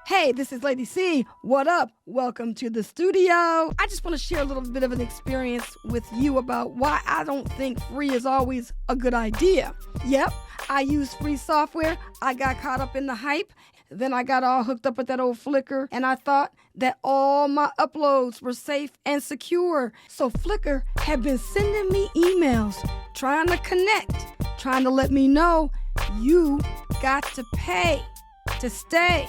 Hey, this is Lady C. What up? Welcome to the studio. I just want to share a little bit of an experience with you about why I don't think free is always a good idea. Yep, I use free software. I got caught up in the hype. Then I got all hooked up with that old Flickr, and I thought that all my uploads were safe and secure. So Flickr had been sending me emails, trying to connect, trying to let me know you got to pay to stay.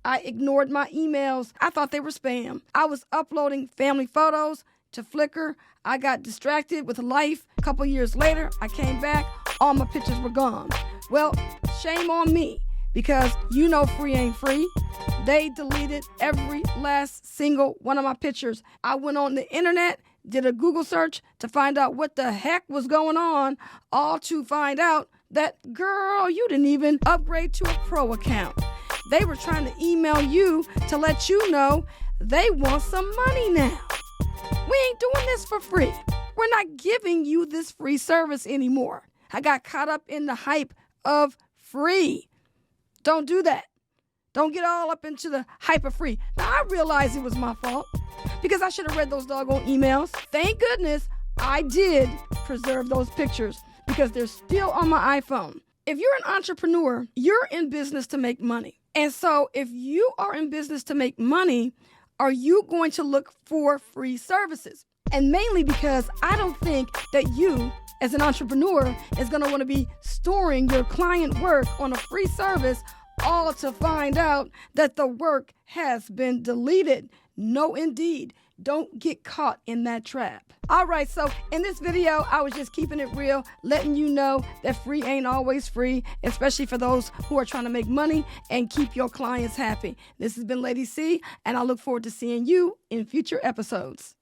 I ignored my emails. I thought they were spam. I was uploading family photos to Flickr. I got distracted with life. A couple years later, I came back. All my pictures were gone. Well, shame on me, because you know free ain't free. They deleted every last single one of my pictures. I went on the internet, did a Google search to find out what the heck was going on, all to find out that, girl, you didn't even upgrade to a pro account. They were trying to email you to let you know they want some money now. We ain't doing this for free. We're not giving you this free service anymore. I got caught up in the hype of free. Don't do that. Don't get all up into the hype of free. Now, I realize it was my fault because I should have read those doggone emails. Thank goodness I did preserve those pictures because they're still on my iPhone. If you're an entrepreneur, you're in business to make money. And so if you are in business to make money, are you going to look for free services? And mainly because I don't think that you, as an entrepreneur, is going to want to be storing your client work on a free service, all to find out that the work has been deleted. No, indeed. Don't get caught in that trap. All right, so in this video, I was just keeping it real, letting you know that free ain't always free, especially for those who are trying to make money and keep your clients happy. This has been Lady C, and I look forward to seeing you in future episodes.